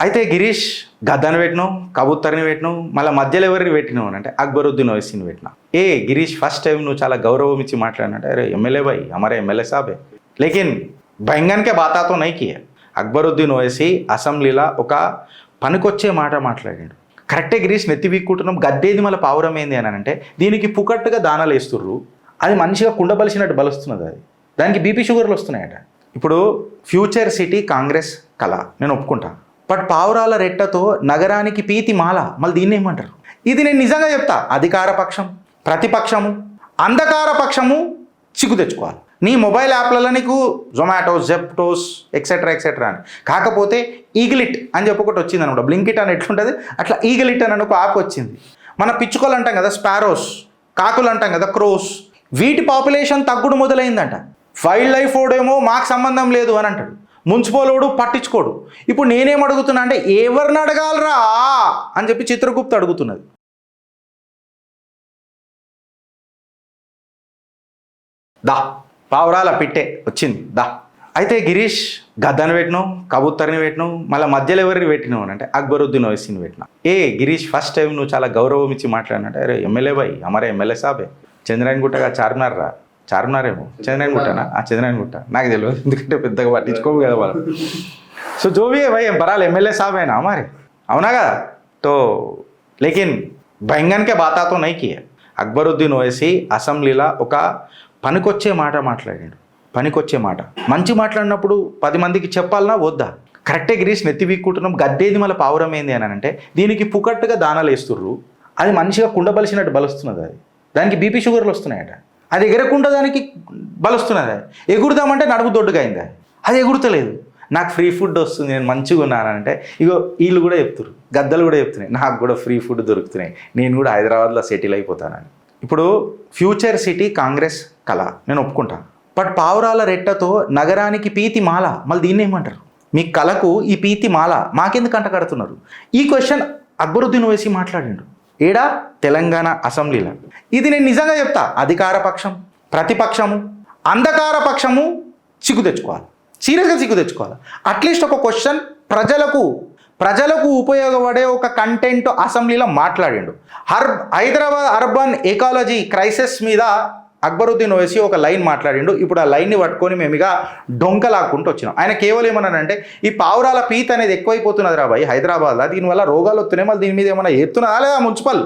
అయితే గిరీష్ గద్దను పెట్టినావు, కబూతర్ని పెట్టినావు, మళ్ళీ మధ్యలో ఎవరిని పెట్టినావు అంటే అక్బరుద్దీన్ ఓవైసీని పెట్టినా. గిరీష్ ఫస్ట్ టైం నువ్వు చాలా గౌరవం ఇచ్చి మాట్లాడినట్టే, అరే ఎమ్మెల్యే భాయ్ हमारे एमएलए साहब है लेकिन बैंगन के बात तो नहीं की है. అక్బరుద్దీన్ ఓవైసీ అసెంబ్లీలో ఒక పనికొచ్చే మాట మాట్లాడాడు. కరెక్టే గిరీష్, నెత్తి వీక్కుంటున్నాం, గద్దేది మళ్ళీ పావురం ఏంది అని అంటే దీనికి పుకట్టుగా దానాలు వేస్తుర్రు, అది మంచిగా కుండబలిసినట్టు బలుస్తున్నది, అది దానికి బీపీ షుగర్లు వస్తున్నాయట. ఇప్పుడు ఫ్యూచర్ సిటీ కాంగ్రెస్ కళ నేను ఒప్పుకుంటా, బట్ పావురాల రెట్టతో నగరానికి పీతి మాల, మళ్ళీ దీన్ని ఏమంటారు? ఇది నేను నిజంగా చెప్తా, అధికార పక్షం ప్రతిపక్షము అంధకార పక్షము చిక్కు తెచ్చుకోవాలి. నీ మొబైల్ యాప్లలో నీకు జొమాటోస్, జెప్టోస్ ఎక్సెట్రా ఎక్సెట్రా అని, కాకపోతే ఈగిలిట్ అని చెప్పి ఒకటి వచ్చింది అనమాట. బ్లింకిట్ అని ఎట్లుంటుంది అట్లా ఈగిలిట్ అని ఒక యాప్ వచ్చింది. మన పిచ్చుకలు అంటాం కదా స్పారోస్, కాకులు అంటాం కదా క్రోస్, వీటి పాపులేషన్ తగ్గుడు మొదలైందంట. వైల్డ్ లైఫ్ ఓడేమో మాకు సంబంధం లేదు అని అంటాడు, మున్సిపలోడు పట్టించుకోడు. ఇప్పుడు నేనేం అడుగుతున్నా అంటే ఎవరిని అడగాలరా అని చెప్పి చిత్రగుప్త అడుగుతున్నది. దా పావురాల పిట్టే వచ్చింది దా. అయితే గిరీష్ గద్దను పెట్టినావు, కబూతర్ని పెట్టినావు, మళ్ళీ మధ్యలో ఎవరిని పెట్టినావు అంటే అక్బరుద్దీన్ ఓవైసీని పెట్టినా. గిరీష్ ఫస్ట్ టైం నువ్వు చాలా గౌరవం ఇచ్చి మాట్లాడినట్టే, అరే ఎమ్మెల్యే భాయ్ हमारे एमएलए साहब है. చంద్రాయణగుట్టగా చార్మినార్ రా, చార్మినార్ ఏమో చంద్రాయణగుట్టనా, చంద్రాయణగుట్ట నాకు తెలియదు, ఎందుకంటే పెద్దగా పట్టించుకోవు కదా వాళ్ళు. సో జోవి భాయ్ బరాల్ ఎమ్మెల్యే సాబ్ అయినా మరి అవునా కదా. తో లేకిన్ बैंगन के बात तो नहीं की है. అక్బరుద్దీన్ ఓవైసీ అసెంబ్లీలో ఒక పనికొచ్చే మాట మాట్లాడాడు. పనికొచ్చే మాట మంచి మాట్లాడినప్పుడు 10 మందికి చెప్పాలన్నా వద్దా? కరెక్టే గిరీష్, నెత్తి వీక్కుంటున్నాం, గద్దేది మళ్ళీ పావురం ఏంది అని అంటే దీనికి పుకట్టుగా దానాలు వేస్తుర్రు, అది మంచిగా కుండబలిసినట్టు బలుస్తున్నది, అది దానికి బీపీ షుగర్లు వస్తున్నాయట. అది ఎగరకుండా దానికి బలుస్తున్నది, ఎగురుదామంటే నడుము దొడ్డుగా అయింది, అది ఎగురుతలేదు. నాకు ఫ్రీ ఫుడ్ వస్తుంది, నేను మంచిగా ఉన్నానంటే ఇగో వీళ్ళు కూడా చెప్తున్నారు, గద్దలు కూడా చెప్తున్నాయి నాకు కూడా ఫ్రీ ఫుడ్ దొరుకుతున్నాయి, నేను కూడా హైదరాబాద్లో సెటిల్ అయిపోతానని. ఇప్పుడు ఫ్యూచర్ సిటీ కాంగ్రెస్ కళ నేను ఒప్పుకుంటా, బట్ పావురాల రెట్టతో నగరానికి పీతి మాల, మళ్ళీ దీన్ని ఏమంటారు? మీ కళకు ఈ పీతి మాల మాకెందుకు అంటకడుతున్నారు? ఈ క్వశ్చన్ అక్బరుద్దీన్ ఓవైసీ మాట్లాడిండు ఏడా తెలంగాణ అసెంబ్లీలో. ఇది నేను నిజంగా చెప్తా, అధికార పక్షం ప్రతిపక్షము అంధకార పక్షము చిక్కు తెచ్చుకోవాలి, సీరియస్గా చిక్కు తెచ్చుకోవాలి. అట్లీస్ట్ ఒక క్వశ్చన్ ప్రజలకు ఉపయోగపడే ఒక కంటెంట్ అసెంబ్లీలో మాట్లాడిండు. హైదరాబాద్ అర్బన్ ఎకాలజీ క్రైసిస్ మీద అక్బరుద్దీన్ ఓవైసీ ఒక లైన్ మాట్లాడిండు. ఇప్పుడు ఆ లైన్ని పట్టుకొని మేము ఇక డొంకలాక్కుంటూ వచ్చినాం. ఆయన కేవలం ఏమన్నానంటే ఈ పావురాల పీత అనేది ఎక్కువైపోతున్నది రా భయ్ హైదరాబాద్లో, దీనివల్ల రోగాలు వస్తున్నాయి, మళ్ళీ దీని మీద ఏమైనా ఎత్తున్నదా లేదా మున్సిపల్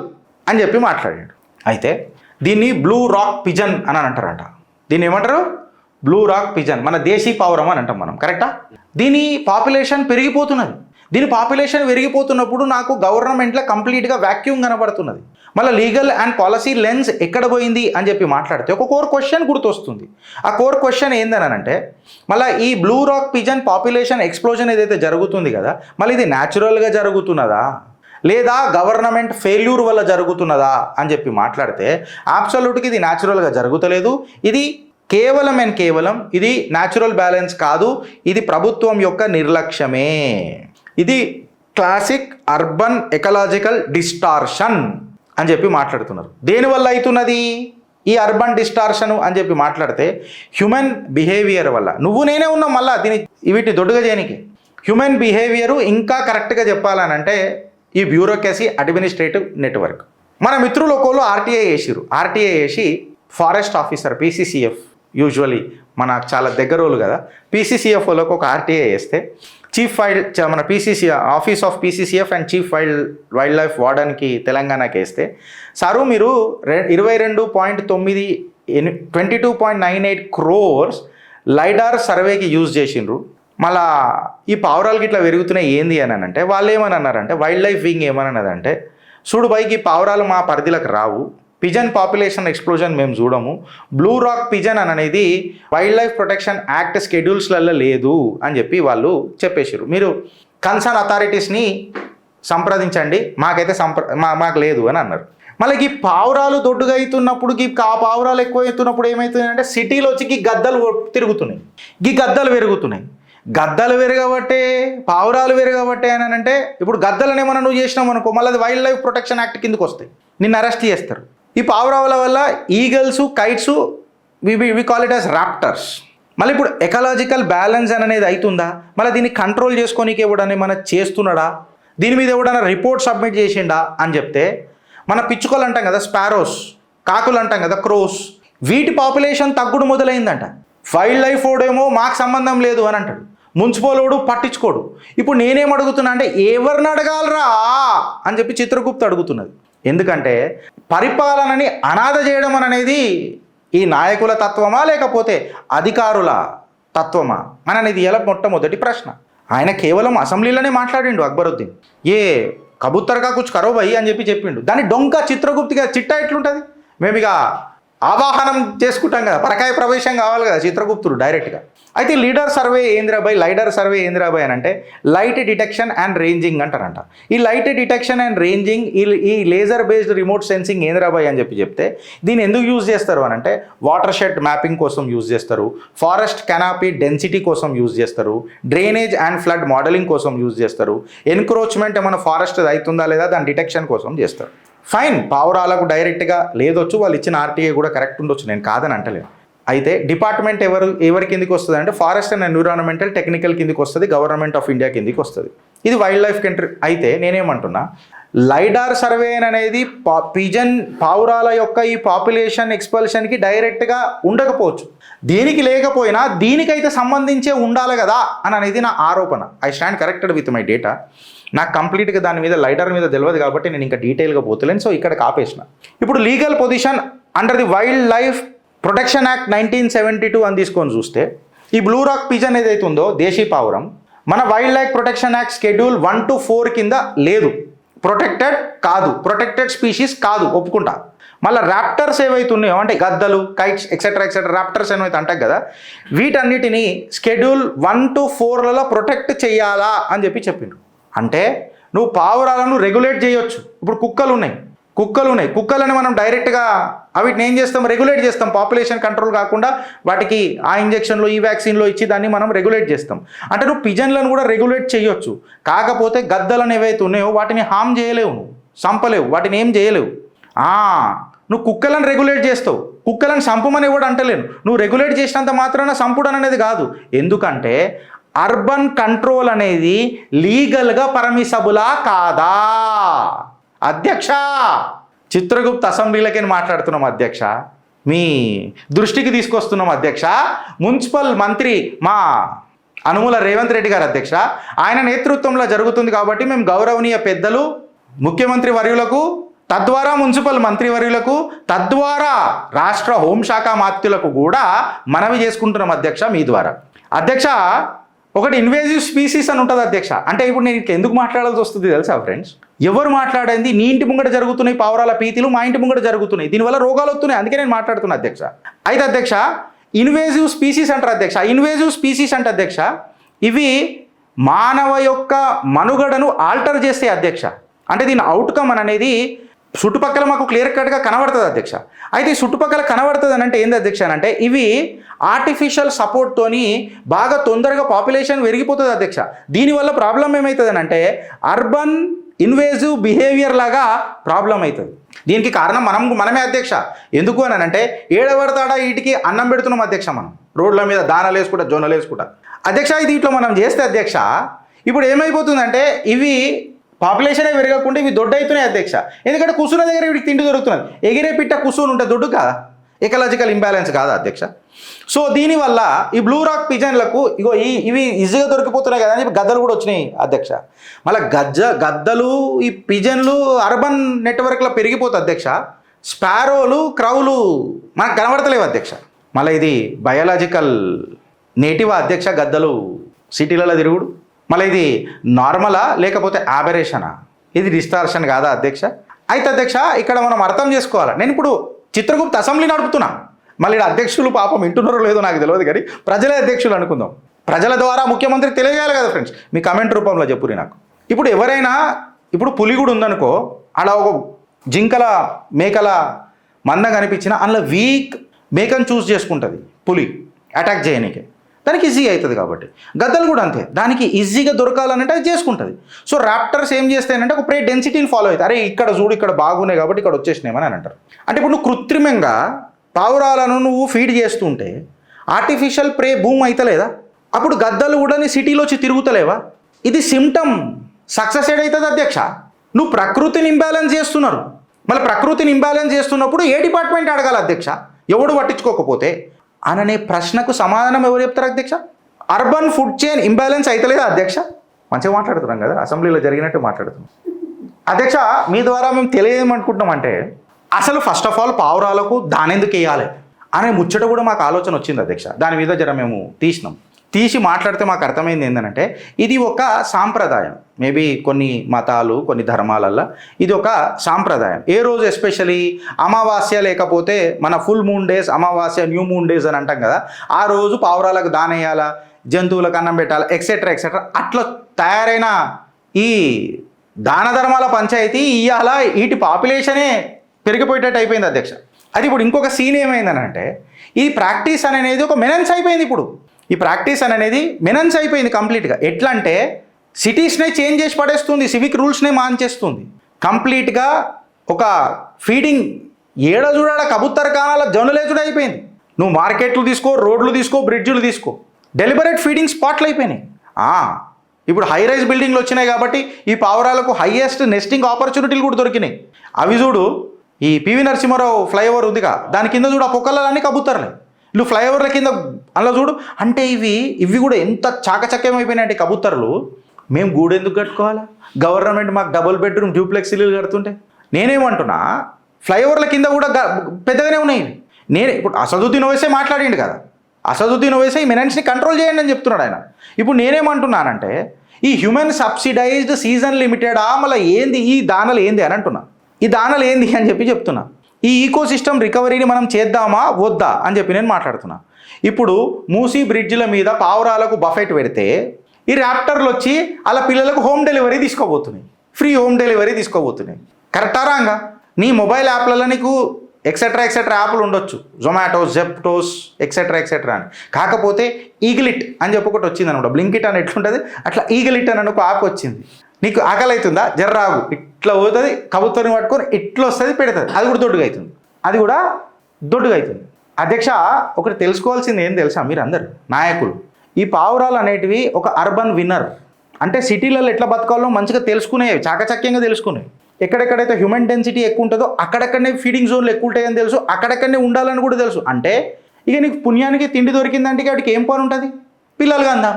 అని చెప్పి మాట్లాడాడు. అయితే దీన్ని బ్లూ రాక్ పిజన్ అని అంటారంట. దీన్ని ఏమంటారు? బ్లూ రాక్ పిజన్, మన దేశీ పావురం అని అంటాం మనం, కరెక్టా? దీని పాపులేషన్ పెరిగిపోతున్నది. దీని పాపులేషన్ పెరిగిపోతున్నప్పుడు నాకు గవర్నమెంట్లో కంప్లీట్గా వ్యాక్యూమ్ కనబడుతున్నది. మళ్ళీ లీగల్ అండ్ పాలసీ లెన్స్ ఎక్కడ పోయింది అని చెప్పి మాట్లాడితే ఒక కోర్ క్వశ్చన్ గుర్తొస్తుంది. ఆ కోర్ క్వశ్చన్ ఏందనంటే మళ్ళీ ఈ blue rock pigeon population explosion ఏదైతే జరుగుతుంది కదా, మళ్ళీ ఇది న్యాచురల్గా జరుగుతున్నదా లేదా గవర్నమెంట్ ఫెయిల్యూర్ వల్ల జరుగుతున్నదా అని చెప్పి మాట్లాడితే అబ్సల్యూట్గా ఇది న్యాచురల్గా జరుగుతలేదు. ఇది కేవలం ఇది న్యాచురల్ బ్యాలెన్స్ కాదు, ఇది ప్రభుత్వం యొక్క నిర్లక్ష్యమే. ఇది క్లాసిక్ అర్బన్ ఎకలాజికల్ డిస్టార్షన్ అని చెప్పి మాట్లాడుతున్నారు. దేనివల్ల అవుతున్నది ఈ అర్బన్ డిస్టార్షన్ అని చెప్పి మాట్లాడితే హ్యూమన్ బిహేవియర్ వల్ల. నువ్వు నేనే ఉన్నాం మళ్ళీ వీటిని దొడ్డుగా చేయడానికి. హ్యూమన్ బిహేవియరు ఇంకా కరెక్ట్గా చెప్పాలనంటే ఈ బ్యూరోక్రసీ అడ్మినిస్ట్రేటివ్ నెట్వర్క్. మన మిత్రులు ఒకళ్ళు ఆర్టీఐ వేసి ఫారెస్ట్ ఆఫీసర్ పీసీసీఎఫ్, యూజువలీ మనకు చాలా దగ్గర వాళ్ళు కదా, పీసీసీఎఫ్ వాళ్ళకి ఒక ఆర్టీఐ వేస్తే చీఫ్ మన office of PCCF and chief wildlife వార్డన్కి తెలంగాణకి వేస్తే సారు మీరు 22.98 crores లైడార్ సర్వేకి యూజ్ చేసిండ్రు, మళ్ళా ఈ పావురాలకి ఇట్లా పెరుగుతున్నాయి ఏంది అని అంటే వాళ్ళు ఏమని అన్నారంటే వైల్డ్ లైఫ్ వింగ్ ఏమన్నదంటే చూడు బైకి పావురాలు మా పరిధిలోకి రావు, పిజన్ పాపులేషన్ ఎక్స్ప్లోజన్ మేము చూడము, బ్లూ రాక్ పిజన్ అనేది వైల్డ్ లైఫ్ ప్రొటెక్షన్ యాక్ట్ షెడ్యూల్స్లలో లేదు అని చెప్పి వాళ్ళు చెప్పేసారు. మీరు కన్సర్న్ అథారిటీస్ని సంప్రదించండి, మాకైతే మాకు లేదు అని అన్నారు. మళ్ళీ ఈ పావురాలు దొడ్డుగా అవుతున్నప్పుడు పావురాలు ఎక్కువ అవుతున్నప్పుడు ఏమవుతుందంటే సిటీలో వచ్చి గద్దలు తిరుగుతున్నాయి, గద్దలు పెరుగుతున్నాయి. గద్దలు పెరగబట్టే పావురాలు పెరగబట్టే అని అంటే ఇప్పుడు గద్దలను ఏమన్నా నువ్వు చేసినావు అనుకో మళ్ళీ అది వైల్డ్ లైఫ్ ప్రొటెక్షన్ యాక్ట్ కిందకు వస్తాయి, నిన్ను అరెస్ట్ చేస్తారు. ఈ పావురాల వల్ల eagles, kites, we call it as raptors, మళ్ళీ ఇప్పుడు ఎకలాజికల్ బ్యాలెన్స్ అనేది అవుతుందా, మళ్ళీ దీన్ని కంట్రోల్ చేసుకోనీకి ఎవడని మన చేస్తున్నాడా, దీని మీద ఎవడన్నా రిపోర్ట్ సబ్మిట్ చేసిండా అని చెప్తే, మన పిచ్చుకలు అంటాం కదా స్పారోస్, కాకులు అంటాం కదా క్రోస్, వీటి పాపులేషన్ తగ్గుడు మొదలైందంట. వైల్డ్ లైఫ్ ఓడేమో మాకు సంబంధం లేదు అని అంటాడు, మున్సిపలోడు పట్టించుకోడు. ఇప్పుడు నేనేం అడుగుతున్నా అంటే ఎవరిని అడగాలరా అని చెప్పి చిత్రగుప్త అడుగుతున్నది. ఎందుకంటే పరిపాలనని అనాథ చేయడం అనేది ఈ నాయకుల తత్వమా లేకపోతే అధికారుల తత్వమా అని అనేది ఇలా మొట్టమొదటి ప్రశ్న. ఆయన కేవలం అసెంబ్లీలోనే మాట్లాడిండు అక్బరుద్దీన్, ఏ కబూతర్గా కుచ్ కరో భయ్ అని చెప్పిండు. దాని డొంక చిత్రగుప్తిగా చిట్టా ఎట్లుంటుంది, మేము ఇక ఆవాహనం చేసుకుంటాం కదా, పరకాయ ప్రవేశం కావాలి కదా చిత్రగుప్తుడు డైరెక్ట్గా. అయితే లీడర్ సర్వే ఏంద్రాబాయ్, లైడర్ సర్వే ఏంద్రాబాయ్ అని అంటే లైట్ డిటెక్షన్ అండ్ రేంజింగ్ అంటారంట. ఈ లైట్ డిటెక్షన్ అండ్ రేంజింగ్, ఈ లేజర్ బేస్డ్ రిమోట్ సెన్సింగ్ ఏంద్రాబాయ్ అని చెప్తే దీన్ని ఎందుకు యూజ్ చేస్తారు అని అంటే వాటర్ షెడ్ మ్యాపింగ్ కోసం యూజ్ చేస్తారు, ఫారెస్ట్ కెనాపీ డెన్సిటీ కోసం యూజ్ చేస్తారు, డ్రైనేజ్ అండ్ ఫ్లడ్ మోడలింగ్ కోసం యూజ్ చేస్తారు, ఎన్క్రోచ్మెంట్ ఏమైనా ఫారెస్ట్ అవుతుందా లేదా దాని డిటెక్షన్ కోసం చేస్తారు. ఫైన్, పావురాలకు డైరెక్ట్గా లేదొచ్చు, వాళ్ళు ఇచ్చిన ఆర్టీఏ కూడా కరెక్ట్ ఉండొచ్చు, నేను కాదని అంటలేను. అయితే డిపార్ట్మెంట్ ఎవరి కిందికి వస్తుంది అంటే ఫారెస్ట్ అండ్ ఎన్విరాన్మెంటల్ టెక్నికల్ కిందికి వస్తుంది, గవర్నమెంట్ ఆఫ్ ఇండియా కిందికి వస్తుంది. ఇది వైల్డ్ లైఫ్ కంట్రీ. అయితే నేనేమంటున్నా, లైడార్ సర్వే అనేది పిజన్ పావురాల యొక్క ఈ పాపులేషన్ ఎక్స్పల్షన్కి డైరెక్ట్గా ఉండకపోవచ్చు, దీనికి లేకపోయినా దీనికైతే సంబంధించే ఉండాలి కదా అని అనేది నా ఆరోపణ. I stand corrected with my data. నాకు కంప్లీట్గా దాని మీద లైడర్ మీద తెలియదు కాబట్టి నేను ఇంకా డీటెయిల్గా పోతలేను, సో ఇక్కడ ఆపేసిన. ఇప్పుడు legal position under the wild life protection act 1972 అని తీసుకొని చూస్తే ఈ బ్లూ రాక్ పిజన్ ఏదైతే ఉందో దేశీ పావురం మన wild life protection act schedule 1 to 4 కింద లేదు, ప్రొటెక్టెడ్ కాదు, ప్రొటెక్టెడ్ స్పీషీస్ కాదు, ఒప్పుకుంటా. మళ్ళీ ర్యాప్టర్స్ ఏవైతే ఉన్నాయో అంటే గద్దలు, కైట్స్ ఎక్సెట్రా ర్యాప్టర్స్ ఏమైతే అంటాం కదా, వీటన్నిటిని షెడ్యూల్ 1 to 4లలో ప్రొటెక్ట్ చేయాలా అని చెప్పిండు. అంటే నువ్వు పావురాలను రెగ్యులేట్ చేయొచ్చు. ఇప్పుడు కుక్కలు ఉన్నాయి, కుక్కలని మనం డైరెక్ట్గా వీటిని ఏం చేస్తాం, రెగ్యులేట్ చేస్తాం. పాపులేషన్ కంట్రోల్ కాకుండా వాటికి ఆ ఇంజెక్షన్లో ఈ వ్యాక్సిన్లో ఇచ్చి దాన్ని మనం రెగ్యులేట్ చేస్తాం. అంటే నువ్వు పిజన్లను కూడా రెగ్యులేట్ చేయొచ్చు. కాకపోతే గద్దలను ఏవైతే ఉన్నాయో వాటిని హామ్ చేయలేవు, నువ్వు చంపలేవు, వాటిని ఏం చేయలేవు. నువ్వు కుక్కలను రెగ్యులేట్ చేస్తావు, కుక్కలను చంపమని కూడా అంటలేను. నువ్వు రెగ్యులేట్ చేసినంత మాత్రాన చంపుడు అనేది కాదు. ఎందుకంటే అర్బన్ కంట్రోల్ అనేది లీగల్గా పర్మిసబులా కాదా? అధ్యక్ష, చిత్రగుప్త అసెంబ్లీలకే మాట్లాడుతున్నాం అధ్యక్ష, మీ దృష్టికి తీసుకొస్తున్నాం అధ్యక్ష. మున్సిపల్ మంత్రి మా అనుముల రేవంత్ రెడ్డి గారు అధ్యక్ష, ఆయన నేతృత్వంలో జరుగుతుంది కాబట్టి మేము గౌరవనీయ పెద్దలు ముఖ్యమంత్రి వర్యులకు, తద్వారా మున్సిపల్ మంత్రి వర్యులకు, తద్వారా రాష్ట్ర హోంశాఖ మాత్యులకు కూడా మనవి చేసుకుంటున్నాం అధ్యక్ష మీ ద్వారా. అధ్యక్ష, ఒకటి ఇన్వేజివ్ స్పీసీస్ అని ఉంటుంది అధ్యక్ష. అంటే ఇప్పుడు నేను ఎందుకు మాట్లాడాల్సి వస్తుంది తెలుసా ఫ్రెండ్స్, ఎవరు మాట్లాడేది నీ ఇంటి ముంగట జరుగుతున్నాయి పావురాల పీతిలు, మా ఇంటి ముంగట జరుగుతున్నాయి, దీనివల్ల రోగాలు వస్తున్నాయి, అందుకే నేను మాట్లాడుతున్నా అధ్యక్ష. అయితే అధ్యక్ష ఇన్వేజివ్ స్పీసీస్ అంటారు అధ్యక్ష. ఇన్వేజివ్ స్పీసీస్ అంటే అధ్యక్ష ఇవి మానవ యొక్క మనుగడను ఆల్టర్ చేస్తే అధ్యక్ష. అంటే దీని అవుట్కమ్ అనేది చుట్టుపక్కల మాకు క్లియర్ కట్గా కనబడుతుంది అధ్యక్ష. అయితే ఈ చుట్టుపక్కల కనబడుతుంది అని అంటే ఏంది అధ్యక్ష అంటే ఇవి ఆర్టిఫిషియల్ సపోర్ట్తోని బాగా తొందరగా పాపులేషన్ పెరిగిపోతుంది అధ్యక్ష. దీనివల్ల ప్రాబ్లం ఏమవుతుంది అంటే అర్బన్ ఇన్వేజివ్ బిహేవియర్ లాగా ప్రాబ్లం అవుతుంది. దీనికి కారణం మనమే అధ్యక్ష. ఎందుకు అని అంటే ఏడబడతాడా వీటికి అన్నం పెడుతున్నాం అధ్యక్ష, మనం రోడ్ల మీద దానాలు వేసుకుంటా, జొన్నలు వేసుకుంటా అధ్యక్ష. ఇది ఇట్లా మనం చేస్తే అధ్యక్ష ఇప్పుడు ఏమైపోతుందంటే ఇవి పాపులేషనే పెరగకుండా ఇవి దొడ్డు అవుతున్నాయి అధ్యక్ష. ఎందుకంటే కూర్చున్న దగ్గర వీడికి తిండి దొరుకుతున్నది, ఎగిరే పిట్ట కూర్చొని ఉంటే దొడ్డు కాదా, ఎకలాజికల్ ఇంబ్యాలెన్స్ కాదా అధ్యక్ష. సో దీనివల్ల ఈ బ్లూ రాక్ పిజన్లకు ఇవి ఈజీగా దొరికిపోతున్నాయి కదా అని చెప్పి గద్దలు కూడా వచ్చినాయి అధ్యక్ష. మళ్ళీ గద్దలు ఈ పిజన్లు అర్బన్ నెట్వర్క్లో పెరిగిపోతుంది అధ్యక్ష. స్పారోలు, క్రౌలు మనకు కనబడతలేవు అధ్యక్ష. మళ్ళీ ఇది బయాలజికల్ నేటివా అధ్యక్ష గద్దలు సిటీలలో తిరుగుడు? మళ్ళీ ఇది నార్మలా లేకపోతే ఆబరేషనా? ఇది డిస్టార్షన్ కాదా అధ్యక్ష? అయితే అధ్యక్ష ఇక్కడ మనం అర్థం చేసుకోవాలి. నేను ఇప్పుడు చిత్రగుప్త అసెంబ్లీ నడుపుతున్నా, మళ్ళీ అధ్యక్షులు పాపం వింటున్నారో లేదో నాకు తెలియదు కానీ ప్రజలే అధ్యక్షులు అనుకుందాం. ప్రజల ద్వారా ముఖ్యమంత్రికి తెలియజేయాలి కదా ఫ్రెండ్స్. మీ కమెంట్ రూపంలో చెప్పురి నాకు. ఇప్పుడు ఎవరైనా ఇప్పుడు పులి కూడా ఉందనుకో, అలా ఒక జింకల మేకల మంద కనిపించినా అందులో వీక్ మేకను చూస్ చేసుకుంటుంది పులి అటాక్ చేయనీకి, దానికి ఈజీ అవుతుంది. కాబట్టి గద్దలు కూడా అంతే, దానికి ఈజీగా దొరకాలనంటే అది చేసుకుంటుంది. సో ర్యాప్టర్స్ ఏం చేస్తాయంటే ఒక ప్రే డెన్సిటీని ఫాలో అవుతాయి. అరే ఇక్కడ చూడు ఇక్కడ బాగున్నాయి కాబట్టి ఇక్కడ వచ్చేసినాయమని అని అంటారు. అంటే ఇప్పుడు నువ్వు కృత్రిమంగా పావురాలను నువ్వు ఫీడ్ చేస్తుంటే ఆర్టిఫిషియల్ ప్రే భూమి అవుతలేదా? అప్పుడు గద్దలు కూడా నీ సిటీలో వచ్చి తిరుగుతలేవా? ఇది సిమ్టమ్. సక్సెస్ ఏడవుతుంది అధ్యక్ష? నువ్వు ప్రకృతిని ఇంబ్యాలెన్స్ చేస్తున్నారు. మళ్ళీ ప్రకృతిని ఇంబ్యాలెన్స్ చేస్తున్నప్పుడు ఏ డిపార్ట్మెంట్ అడగాలి అధ్యక్ష? ఎవడు పట్టించుకోకపోతే అననే ప్రశ్నకు సమాధానం ఎవరు చెప్తారు అధ్యక్ష? అర్బన్ ఫుడ్ చైన్ ఇంబ్యాలెన్స్ అవుతలేదా అధ్యక్ష? మంచిగా మాట్లాడుతున్నాం కదా, అసెంబ్లీలో జరిగినట్టు మాట్లాడుతున్నాం. అధ్యక్ష, మీ ద్వారా మేము తెలియజేయమనుకుంటున్నామంటే అసలు ఫస్ట్ ఆఫ్ ఆల్ పావురాలకు దానెందుకు వేయాలి అనే ముచ్చట కూడా మాకు ఆలోచన వచ్చింది అధ్యక్ష. దాని మీద జర మేము తీసి మాట్లాడితే మాకు అర్థమైంది ఏంటంటే ఇది ఒక సాంప్రదాయం. మేబీ కొన్ని మతాలు కొన్ని ధర్మాలల్లో ఇది ఒక సాంప్రదాయం. ఏ రోజు ఎస్పెషలీ అమావాస్య లేకపోతే మన ఫుల్ మూన్ డేస్, అమావాస్య న్యూ మూన్ డేస్ అని అంటాం కదా, ఆ రోజు పావురాలకు దానేయాలా, జంతువులకు అన్నం పెట్టాలి, ఎక్సెట్రా ఎక్సెట్రా. అట్లా తయారైన ఈ దాన ధర్మాల పంచాయతీ ఇవాళ వీటి పాపులేషనే పెరిగిపోయేటట్టు అయిపోయింది అధ్యక్ష. అది ఇప్పుడు ఇంకొక సీన్ ఏమైందనంటే ఈ ప్రాక్టీస్ అనేది ఒక మెనన్స్ అయిపోయింది. ఇప్పుడు ఈ ప్రాక్టీస్ అనేది మెనన్స్ అయిపోయింది కంప్లీట్గా. ఎట్లా అంటే సిటీస్నే చేంజ్ చేసి పడేస్తుంది, సివిక్ రూల్స్నే మార్చేస్తుంది కంప్లీట్గా. ఒక ఫీడింగ్ ఏడ చూడాడ కబుత్తర కానాల జనులేచుడు అయిపోయింది. నువ్వు మార్కెట్లు తీసుకో, రోడ్లు తీసుకో, బ్రిడ్జులు తీసుకో, డెలిబరేట్ ఫీడింగ్ స్పాట్లు అయిపోయినాయి. ఇప్పుడు హై రైజ్ బిల్డింగ్లు వచ్చినాయి కాబట్టి ఈ పావురాలకు హైయెస్ట్ నెస్టింగ్ ఆపర్చునిటీలు కూడా దొరికినాయి. అవి చూడు, ఈ పివి నరసింహారావు ఫ్లైఓవర్ ఉందిగా, దాని కింద చూడు ఆ పొక్కలన్నీ కబుత్తరలే. వీళ్ళు ఫ్లైఓవర్ల కింద అలా చూడు. అంటే ఇవి కూడా ఎంత చాకచక్యమైపోయినాయంటే కబుత్తర్లు. మేము గూడు ఎందుకు కట్టుకోవాలా? గవర్నమెంట్ మాకు డబుల్ బెడ్రూమ్ డూప్లెక్స్ ఇల్లు కడుతుంటే. నేనేమంటున్నా, ఫ్లైఓవర్ల కింద కూడా పెద్దగానే ఉన్నాయి. ఇప్పుడు అసదుద్దీన్ ఓవైసీ మాట్లాడిండు కదా, అసదుద్దీన్ ఓవైసీ ఈ మెనెన్స్ని కంట్రోల్ చేయండి అని చెప్తున్నాడు ఆయన. ఇప్పుడు నేనేమంటున్నానంటే ఈ హ్యూమన్ సబ్సిడైజ్డ్ సీజన్ లిమిటెడా మళ్ళీ ఏంది ఈ దానలు ఏంది అని అంటున్నా. ఈ దానలు ఏంది అని చెప్తున్నా. ఈ ఈకో సిస్టమ్ రికవరీని మనం చేద్దామా వద్దా అని చెప్పి నేను మాట్లాడుతున్నా. ఇప్పుడు మూసీ బ్రిడ్జ్ల మీద పావురాలకు బఫెట్ పెడితే ఈ ర్యాప్టర్లు వచ్చి అలా పిల్లలకు హోమ్ డెలివరీ తీసుకోబోతున్నాయి, ఫ్రీ హోమ్ డెలివరీ తీసుకోబోతున్నాయి. కరెక్టా రాంగా? నీ మొబైల్ యాప్లలో నీకు ఎక్సెట్రా ఎక్సెట్రా యాప్లు ఉండొచ్చు, జొమాటోస్, జెప్టోస్, ఎక్సెట్రా ఎక్సెట్రా అని. కాకపోతే ఈగిలిట్ అని చెప్పి ఒకటి వచ్చింది అనమాట. బ్లింకిట్ అని ఎట్లుంటుంది అట్లా ఈగిలిట్ అని ఒక యాప్ వచ్చింది. నీకు ఆకలి అవుతుందా, జర్రాగు ఇట్లా పోతుంది, కబుతోని పట్టుకొని ఇట్లా వస్తుంది, పెడుతుంది. అది కూడా దొడ్డుగా అవుతుంది. అధ్యక్ష, ఒకటి తెలుసుకోవాల్సింది ఏం తెలుసా మీరు అందరు నాయకులు? ఈ పావురాలు అనేటివి ఒక అర్బన్ విన్నర్. అంటే సిటీలలో ఎట్లా బతకాలో మంచిగా తెలుసుకునేవి, చాకచక్యంగా తెలుసుకునేవి. ఎక్కడెక్కడైతే హ్యూమన్ డెన్సిటీ ఎక్కువ ఉంటుందో అక్కడక్కడనే ఫీడింగ్ జోన్లు ఎక్కువ ఉంటాయని తెలుసు, అక్కడక్కడనే ఉండాలని కూడా తెలుసు. అంటే ఇక నీకు పుణ్యానికి తిండి దొరికిందంటే వాడికి ఏం పని ఉంటుంది? పిల్లలుగా అందాం.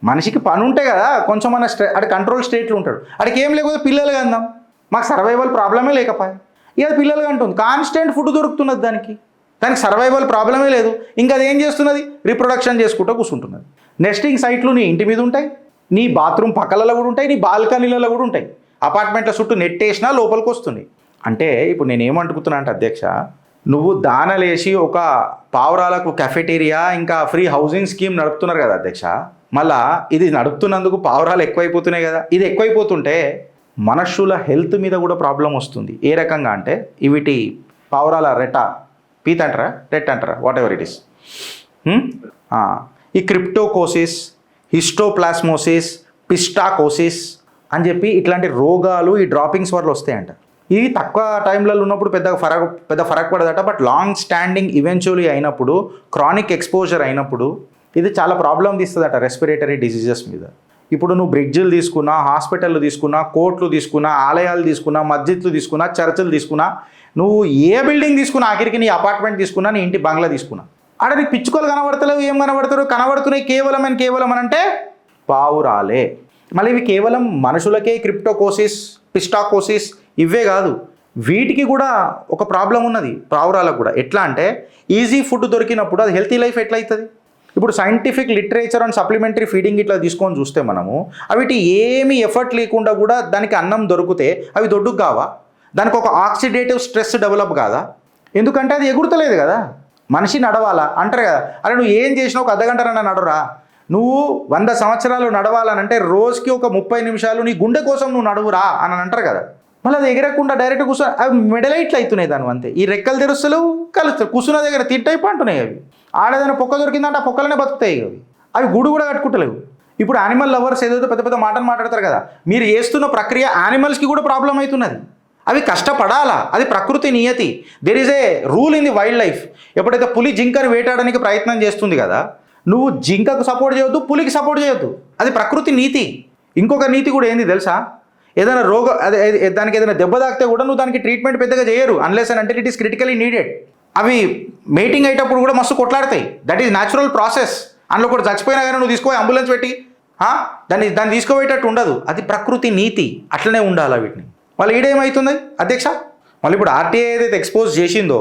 మనిషికి పని ఉంటే కదా కొంచెం మన అక్కడ కంట్రోల్ స్టేట్లో ఉంటాడు. అక్కడికి ఏం లేకపోతే పిల్లలుగా అందాం. మాకు సర్వైవల్ ప్రాబ్లమే లేకపోయా, ఇక పిల్లలుగా అంటుంది. కాన్స్టెంట్ ఫుడ్ దొరుకుతున్నది దానికి సర్వైవల్ ప్రాబ్లమే లేదు. ఇంకా అది ఏం చేస్తున్నది? రీప్రొడక్షన్ చేసుకుంటూ కూర్చుంటున్నది. నెస్టింగ్ సైట్లు నీ ఇంటి మీద ఉంటాయి, నీ బాత్రూమ్ పక్కలలో కూడా ఉంటాయి, నీ బాల్కనీలలో కూడా ఉంటాయి. అపార్ట్మెంట్ల చుట్టూ నెట్ వేసినా లోపలికి వస్తుంది. అంటే ఇప్పుడు నేను ఏమనుకుంటున్నా అంటే అధ్యక్ష, నువ్వు దానలేసి ఒక పావురాలకు కెఫెటీరియా ఇంకా ఫ్రీ హౌసింగ్ స్కీమ్ నడుపుతున్నారు కదా అధ్యక్ష. మళ్ళా ఇది నడుపుతున్నందుకు పావురాలు ఎక్కువైపోతున్నాయి కదా. ఇది ఎక్కువైపోతుంటే మనుషుల హెల్త్ మీద కూడా ప్రాబ్లం వస్తుంది. ఏ రకంగా అంటే వీటి పావురాల పీత్ అంటారా, రెట్ అంటారా, వాట్ ఎవర్ ఇట్ ఈస్, ఈ క్రిప్టోకోసిస్, హిస్టోప్లాస్మోసిస్, పిస్టాకోసిస్ అని చెప్పి ఇట్లాంటి రోగాలు ఈ డ్రాపింగ్స్ వల్ల వస్తాయంట. ఇవి తక్కువ టైంలలో ఉన్నప్పుడు పెద్ద ఫరక్ పడదట. బట్ లాంగ్ స్టాండింగ్ ఈవెన్చువలీ అయినప్పుడు, క్రానిక్ ఎక్స్పోజర్ అయినప్పుడు ఇది చాలా ప్రాబ్లం తీస్తుందట రెస్పిరేటరీ డిసీజెస్ మీద. ఇప్పుడు నువ్వు బ్రిడ్జిలు తీసుకున్నా, హాస్పిటళ్ళు తీసుకున్నా, కోర్టులు తీసుకున్నా, ఆలయాలు తీసుకున్నా, మస్జిద్లు తీసుకున్నా, చర్చిలు తీసుకున్నా, నువ్వు ఏ బిల్డింగ్ తీసుకున్నా, ఆఖరికి నీ అపార్ట్మెంట్ తీసుకున్నా, నీ ఇంటి బంగ్లా తీసుకున్నా, ఆడ నీకు పిచ్చుకోలు కనబడతలేవు. ఏం కనబడుతున్నాయి కేవలం అని అంటే పావురాలే. మళ్ళీ ఇవి కేవలం మనుషులకే క్రిప్టోకోసిస్, పిస్టాకోసిస్ ఇవే కాదు, వీటికి కూడా ఒక ప్రాబ్లం ఉన్నది పావురాలకు కూడా. ఎట్లా అంటే ఈజీ ఫుడ్ దొరికినప్పుడు అది హెల్తీ లైఫ్ ఎట్లా అవుతుంది? ఇప్పుడు scientific literature and supplementary feeding ఇట్లా తీసుకొని చూస్తే మనము అవిటి ఏమీ ఎఫర్ట్ లేకుండా కూడా దానికి అన్నం దొరికితే అవి దొడ్డుకు కావా? దానికి ఒక ఆక్సిడేటివ్ స్ట్రెస్ డెవలప్ కాదా? ఎందుకంటే అది ఎగురుతలేదు కదా. మనిషి నడవాలా అంటారు కదా, అరే నువ్వు ఏం చేసినా ఒక అర్ధగంటనన్నా నడవరా. నువ్వు 100 సంవత్సరాలు నడవాలనంటే రోజుకి ఒక 30 నిమిషాలు నీ గుండె కోసం నువ్వు నడువురా అని అంటారు కదా. మళ్ళీ అది ఎగరకుండా డైరెక్ట్ కూర్చో, అవి మెడలైట్లు అవుతున్నాయి దాని అంతే. ఈ రెక్కలు తెరుస్తలు కలుస్తారు, కూర్చున్న దగ్గర తిట్టైపు అంటున్నాయి అవి. ఆడేదైనా పొక్క దొరికిందంటే ఆ పొక్కలనే బతుకుతాయి అవి గూడు కూడా కట్టుకుంటలేవు. ఇప్పుడు యానిమల్ లవర్స్ ఏదైతే పెద్ద పెద్ద మాటలు మాట్లాడతారు కదా, మీరు చేస్తున్న ప్రక్రియ యానిమల్స్కి కూడా ప్రాబ్లం అవుతున్నది. అవి కష్టపడాలా, అది ప్రకృతి నియతి. There is a rule in the wildlife. ఎప్పుడైతే పులి జింకను వేటాడడానికి ప్రయత్నం చేస్తుంది కదా, నువ్వు జింకకు సపోర్ట్ చేయొద్దు, పులికి సపోర్ట్ చేయొద్దు, అది ప్రకృతి నీతి. ఇంకొక నీతి కూడా ఏంది తెలుసా, ఏదైనా రోగం అదే దానికి ఏదైనా దెబ్బ తాకితే కూడా నువ్వు దానికి ట్రీట్మెంట్ పెద్దగా చేయరు అన్లెస్ అండ్ అంటే ఇట్ ఈస్ క్రిటికలీ నీడెడ్. అవి మేటింగ్ అయ్యేటప్పుడు కూడా మస్తు కొట్లాడతాయి, దట్ ఈజ్ న్యాచురల్ ప్రాసెస్. అందులో కూడా చచ్చిపోయినా కానీ నువ్వు తీసుకోపోయి అంబులెన్స్ పెట్టి దాన్ని తీసుకోబోయేటట్టు ఉండదు, అది ప్రకృతి నీతి, అట్లనే ఉండాలి వీటిని. వాళ్ళు ఈడేమవుతుంది అధ్యక్ష, మళ్ళీ ఇప్పుడు ఆర్టీఐ ఏదైతే ఎక్స్పోజ్ చేసిందో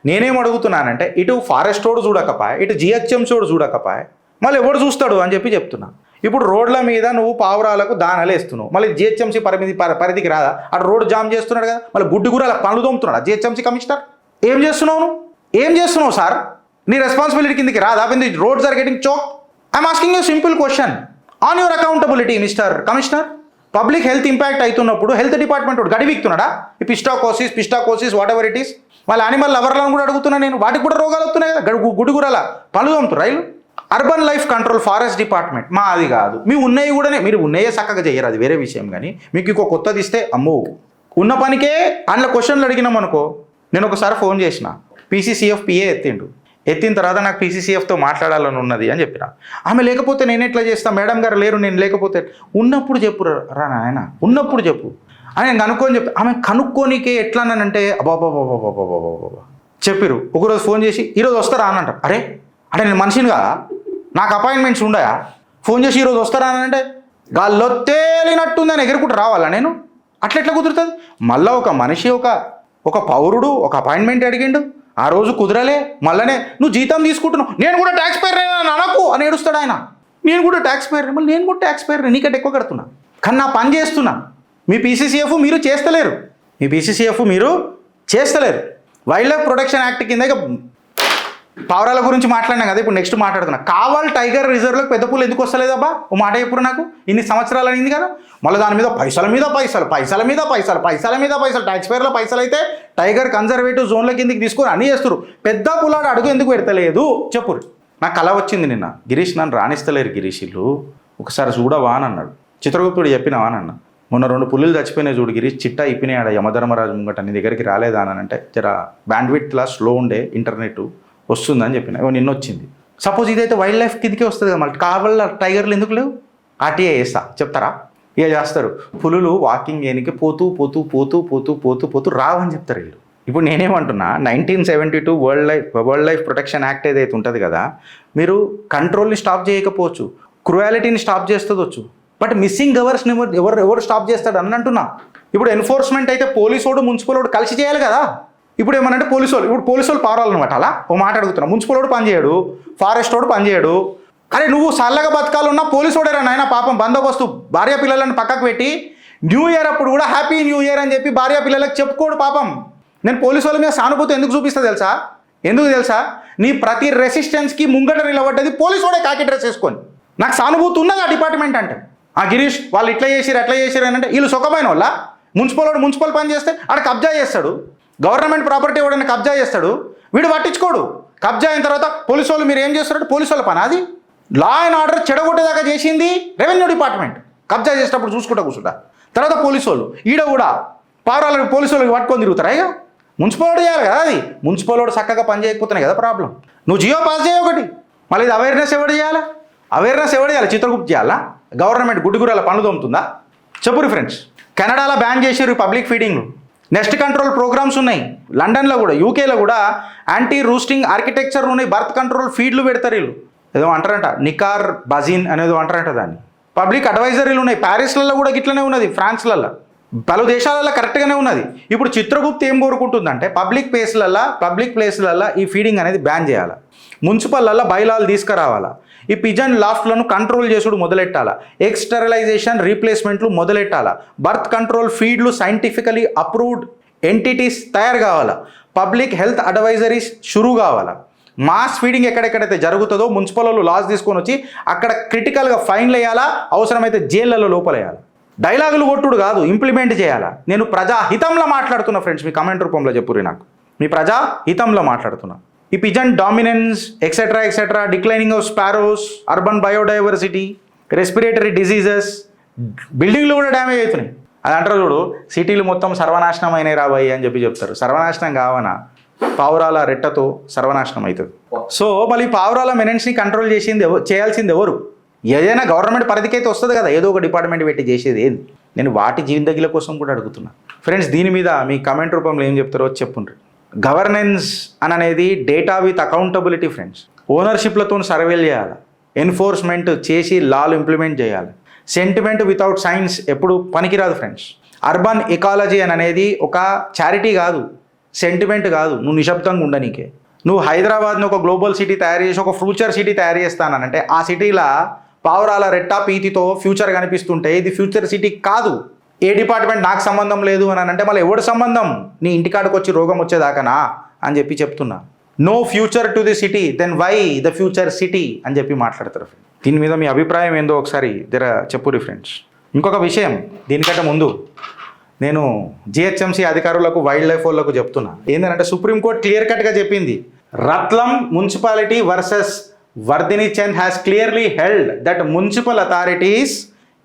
నేనేం అడుగుతున్నానంటే, ఇటు ఫారెస్ట్ రోడ్ చూడకపాయ్, ఇటు జిహెచ్ఎంసీ రోడ్ చూడకపాయ్, మళ్ళీ ఎవడు చూస్తాడు అని చెప్పి చెప్తున్నా. ఇప్పుడు రోడ్ల మీద నువ్వు పావురాలకు దానాలు వేస్తున్నావు, మళ్ళీ జిహెచ్ఎంసీ పరిధికి రాదా, అటు రోడ్డు జామ్ చేస్తున్నాడు కదా, మళ్ళీ గుడ్డి గురాల పనులు తోముతున్నాడు జిహెచ్ఎంసీ కమిషనర్. ఏం చేస్తున్నావు నువ్వు, ఏం చేస్తున్నావు సార్, నీ రెస్పాన్సిబిలిటీ కిందకి రాదా? When the roads are getting choke, I'm asking you simple question on your accountability mister commissioner. Public health impact అవుతున్నప్పుడు హెల్త్ డిపార్ట్మెంట్ గడివిక్తున్నాడా? ఈ psittacosis whatever it is. వాళ్ళ యానిమల్ లవర్లను కూడా అడుగుతున్నా నేను, వాటికి కూడా రోగాలు వస్తున్నాయి కదా, గుడిగురాల పనులు తోముతారు రైలు. Urban life control forest department మా అది కాదు, మీ ఉన్నాయి కూడా, మీరు ఉన్నాయే చక్కగా చేయరు, అది వేరే విషయం. కానీ మీకు ఇంకో కొత్తది ఇస్తే అమ్మో, ఉన్న పనికే అందులో క్వశ్చన్లు అడిగినాం అనుకో. నేను ఒకసారి ఫోన్ చేసిన, పీసీసీఎఫ్ పిఏ ఎత్తిన తర్వాత నాకు పీసీసీఎఫ్తో మాట్లాడాలని ఉన్నది అని చెప్పిన. ఆమె లేకపోతే నేను ఎట్లా చేస్తా, మేడం గారు లేరు, నేను లేకపోతే ఉన్నప్పుడు చెప్పు రా నాయన, ఉన్నప్పుడు చెప్పు అని నేను కనుక్కొని చెప్పి, ఆమె కనుక్కోనికే ఎట్లా అన్నానంటే అబాబాబాబాబాబాబా చెప్పిరు. ఒకరోజు ఫోన్ చేసి ఈరోజు వస్తారా అని అంటారు. అరే అంటే నేను మనిషిని కదా, నాకు అపాయింట్మెంట్స్ ఉండయా? ఫోన్ చేసి ఈరోజు వస్తారా అని అంటే గాల్లో తేలినట్టుందని ఎగురుకుంటూ రావాలా నేను? అట్లా కుదురుతుంది? మళ్ళీ ఒక మనిషి ఒక పౌరుడు ఒక అపాయింట్మెంట్ అడిగిండు, ఆ రోజు కుదరలే, మళ్ళనే నువ్వు జీతం తీసుకుంటున్నావు, నేను కూడా ట్యాక్స్ పేర్ అనకు అని ఏడుస్తాడు ఆయన. నేను కూడా ట్యాక్స్ పేర్, మళ్ళీ నేను కూడా ట్యాక్స్ పేర్, నీకంటే ఎక్కువ కడుతున్నా, కానీ నా పని చేస్తున్నా. మీ పీసీసీఎఫ్ మీరు చేస్తలేరు, వైల్డ్ లైఫ్ ప్రొటెక్షన్ యాక్ట్ కింద పావురాల గురించి మాట్లాడినా కదా, ఇప్పుడు నెక్స్ట్ మాట్లాడుతున్నా. కావాల్ టైగర్ రిజర్వ్లోకి పెద్ద పూలు ఎందుకు వస్తలేదబ్బా? ఓ మాట ఎప్పుడు నాకు ఇన్ని సంవత్సరాలు అయింది కదా, మళ్ళీ దాని మీద పైసల మీద పైసలు ట్యాక్స్ పేర్ల పైసలు అయితే టైగర్ కన్జర్వేటివ్ జోన్ల కిందకి తీసుకొని అన్నీ చేస్తారు. పెద్ద పులాడు అడుగు ఎందుకు పెడతలేదు చెప్పురు. నాకు కళ వచ్చింది నిన్న, గిరీష్ నన్ను రాణిస్తలేరు గిరీష్ ఇల్లు, ఒకసారి చూడవా అని అన్నాడు. చిత్రగుప్తుడు చెప్పినావా అని అన్న. మొన్న 2 పుల్లులు చచ్చిపోయినాయి చూడు గిరీష్, చిట్టా అయిపోయినాడు యమధర్మరాజు ముంగట, నీ దగ్గరికి రాలేదా అని అంటే, జర బ్యాండ్విడ్త్లా స్లో ఉండే ఇంటర్నెట్ వస్తుందని చెప్పిన. నిన్న వచ్చింది. సపోజ్ ఇదైతే వైల్డ్ లైఫ్ కిందకే వస్తుంది కదా, మళ్ళీ కావాల టైగర్లు ఎందుకు లేవు? ఆర్టీఐ వేస్తా చెప్తారా? ఇక చేస్తారు. పులులు వాకింగ్ చేయడానికి పోతూ రావని చెప్తారు వీళ్ళు. ఇప్పుడు నేనేమంటున్నా, 1972 వరల్డ్ లైఫ్ ప్రొటెక్షన్ యాక్ట్ ఏదైతే ఉంటుంది కదా, మీరు కంట్రోల్ని స్టాప్ చేయకపోవచ్చు, క్రుయాలిటీని స్టాప్ చేస్తుందొచ్చు, బట్ మిస్సింగ్ గవర్స్ని ఎవరు స్టాప్ చేస్తాడు అని అంటున్నా. ఇప్పుడు ఎన్ఫోర్స్మెంట్ అయితే పోలీసోడు మున్సిపల్ కలిసి చేయాలి కదా. ఇప్పుడు ఏమనంటే పోలీసు వాళ్ళు పారాలన్నమాట. అలా ఓ మాట అడుగుతున్నా, మున్సిపల్ వాడు పనిచేయడు, ఫారెస్ట్ వాడు పనిచేయడు. అరే నువ్వు సల్లగా బతకాలన్నా పోలీసు వాడేరా నాయన, పాపం బందోబస్తు భార్య పిల్లలను పక్కకు పెట్టి న్యూ ఇయర్ అప్పుడు కూడా హ్యాపీ న్యూ ఇయర్ అని చెప్పి భార్య పిల్లలకు చెప్పుకోడు పాపం. నేను పోలీసు వాళ్ళ మీద సానుభూతి ఎందుకు చూపిస్తా తెలుసా? నీ ప్రతి రెసిస్టెన్స్కి ముంగట నిలబడ్డది పోలీసు వాడే కాకి డ్రెస్ వేసుకొని. నాకు సానుభూతి ఉన్నది ఆ డిపార్ట్మెంట్ అంటే. ఆ గిరీష్ వాళ్ళు ఇట్లా చేసిరు అని అంటే వీళ్ళు సుఖమైన వాళ్ళ. మున్సిపల్ పని చేస్తే ఆడ కబ్జా చేస్తాడు, గవర్నమెంట్ ప్రాపర్టీ ఎవడైనా కబ్జా చేస్తాడు, వీడు పట్టించుకోడు. కబ్జా అయిన తర్వాత పోలీసు వాళ్ళు మీరు ఏం చేస్తారంటే పోలీసు వాళ్ళ పని అది. లా అండ్ ఆర్డర్ చెడగొట్టేదాకా చేసింది రెవెన్యూ డిపార్ట్మెంట్, కబ్జా చేసేటప్పుడు చూసుకుంటా కూర్చుంటా. తర్వాత పోలీసు వాళ్ళు ఈడ కూడా పావురాలకు పోలీసు వాళ్ళకి పట్టుకొని తిరుగుతారా? ఇక మున్సిపల్ వాడు చేయాలి కదా, అది మున్సిపల్ వాడు చక్కగా పని చేయకపోతున్నాయి కదా ప్రాబ్లం. నువ్వు జియో పాస్ చేయ ఒకటి, మళ్ళీ ఇది అవేర్నెస్ ఎవరు చేయాలి? చిత్రగుప్త చేయాలా? గవర్నమెంట్ గుడ్డిగురాల పనులు తోముతుందా? చెప్పురు ఫ్రెండ్స్. కెనడాలో బ్యాన్ చేసారు పబ్లిక్ ఫీడింగ్లు. నెస్ట్ కంట్రోల్ ప్రోగ్రామ్స్ ఉన్నాయి లండన్లో కూడా, యూకేలో కూడా యాంటీ రూస్టింగ్ ఆర్కిటెక్చర్ ఉన్నాయి, బర్త్ కంట్రోల్ ఫీడ్లు పెడతారు వీళ్ళు. ఏదో అంటారంట నికార్ బజిన్ అనేదో అంటారంట దాన్ని. పబ్లిక్ అడ్వైజరీలు ఉన్నాయి, ప్యారిస్లలో కూడా గిట్లనే ఉన్నది, ఫ్రాన్స్లలో, పలు దేశాలలో కరెక్ట్గానే ఉన్నది. ఇప్పుడు చిత్రగుప్త ఏం కోరుకుంటుందంటే పబ్లిక్ ప్లేస్లల్లో ఈ ఫీడింగ్ అనేది బ్యాన్ చేయాలి, మున్సిపల్లల్లో బైలాలు తీసుకురావాలా, ఈ పిజన్ లాఫ్ట్లను కంట్రోల్ చేసుడు మొదలెట్టాలా, ఎగ్ స్టెరిలైజేషన్ రీప్లేస్మెంట్లు మొదలెట్టాలా, బర్త్ కంట్రోల్ ఫీడ్లు సైంటిఫికలీ అప్రూవ్డ్ ఎంటిటీస్ తయారు కావాలా, పబ్లిక్ హెల్త్ అడ్వైజరీస్ షురూ కావాలా, మాస్ ఫీడింగ్ ఎక్కడెక్కడైతే జరుగుతుందో మున్సిపల్ వాళ్ళు లాస్ తీసుకొని వచ్చి అక్కడ క్రిటికల్గా ఫైన్లు వేయాలా, అవసరమైతే జైళ్ళలో లోపలేయాలి. డైలాగులు కొట్టుడు కాదు, ఇంప్లిమెంట్ చేయాలా. నేను ప్రజాహితంలో మాట్లాడుతున్నా ఫ్రెండ్స్, మీ కామెంట్ రూపంలో చెప్పుర్రి నాకు, మీ ప్రజాహితంలో మాట్లాడుతున్నా. ఈ pigeon dominance etcetera declining of sparrows, urban biodiversity, respiratory diseases, బిల్డింగ్లు కూడా డ్యామేజ్ అవుతున్నాయి. అది అంటారు చూడు, సిటీలు మొత్తం సర్వనాశనం అయినాయి రాబోయి అని చెప్తారు. సర్వనాశనం కావనా, పావురాల రెట్టతో సర్వనాశనం అవుతుంది. సో మళ్ళీ పావురాల మెనెన్స్ని కంట్రోల్ చేయాల్సింది ఎవరు? ఏదైనా గవర్నమెంట్ పరిధికి అయితే వస్తుంది కదా, ఏదో ఒక డిపార్ట్మెంట్ పెట్టి చేసేది ఏంది? నేను వాటి జీవితగిల కోసం కూడా అడుగుతున్నా. ఫ్రెండ్స్, దీని మీద మీ కమెంట్ రూపంలో ఏం చెప్తారో చెప్పుండ్రి. గవర్నెన్స్ అనేది డేటా విత్ అకౌంటబిలిటీ ఫ్రెండ్స్. ఓనర్షిప్లతో సర్వేలు చేయాలి, ఎన్ఫోర్స్మెంట్ చేసి లాలు ఇంప్లిమెంట్ చేయాలి. సెంటిమెంట్ వితౌట్ సైన్స్ ఎప్పుడు పనికిరాదు ఫ్రెండ్స్. అర్బన్ ఎకాలజీ అనేది ఒక చారిటీ కాదు, సెంటిమెంట్ కాదు. నువ్వు నిశ్శబ్దంగా ఉండనీకే. నువ్వు హైదరాబాద్ని ఒక గ్లోబల్ సిటీ తయారు చేసి ఒక ఫ్యూచర్ సిటీ తయారు చేస్తానంటే ఆ సిటీలో పావురాల రెట్టా పీతితో ఫ్యూచర్ కనిపిస్తుంటే ఇది ఫ్యూచర్ సిటీ కాదు. ఏ డిపార్ట్మెంట్ నాకు సంబంధం లేదు అని అంటే మళ్ళీ ఎవడు సంబంధం? నీ ఇంటికాడికి వచ్చి రోగం వచ్చేదాకానా అని చెప్తున్నా. No future to the city, then why the future city అని చెప్పి మాట్లాడతారు. దీని మీద మీ అభిప్రాయం ఏందో ఒకసారి చెప్పురి ఫ్రెండ్స్. ఇంకొక విషయం, దీనికంటే ముందు నేను జిహెచ్ఎంసీ అధికారులకు, వైల్డ్ లైఫ్ వాళ్ళకు చెప్తున్నా ఏంటంటే, సుప్రీంకోర్టు క్లియర్ కట్గా చెప్పింది. Ratlam municipality versus Vardhini Chand has clearly held that municipal authorities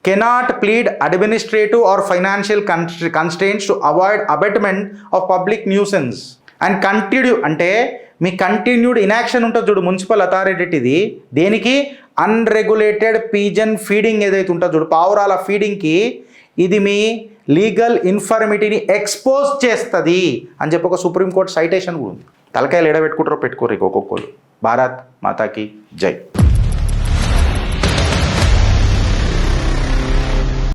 cannot plead administrative or financial constraints to avoid abatement of public nuisance and continue అంటే మీ కంటిన్యూడ్ ఇన్యాక్షన్ ఉంటుంది చూడు మున్సిపల్ అథారిటీది, దేనికి? అన్రెగ్యులేటెడ్ పీజన్ ఫీడింగ్ ఏదైతే ఉంటుందో చూడు, పావురాల ఫీడింగ్కి ఇది మీ లీగల్ ఇన్ఫర్మిటీని ఎక్స్పోజ్ చేస్తుంది అని చెప్పి ఒక సుప్రీంకోర్టు సైటేషన్ కూడా ఉంది. తలకాయలు ఎడబెట్టుకుంటారో పెట్టుకోరు ఒక్కొక్కరు. భారత్ మాతాకి జై.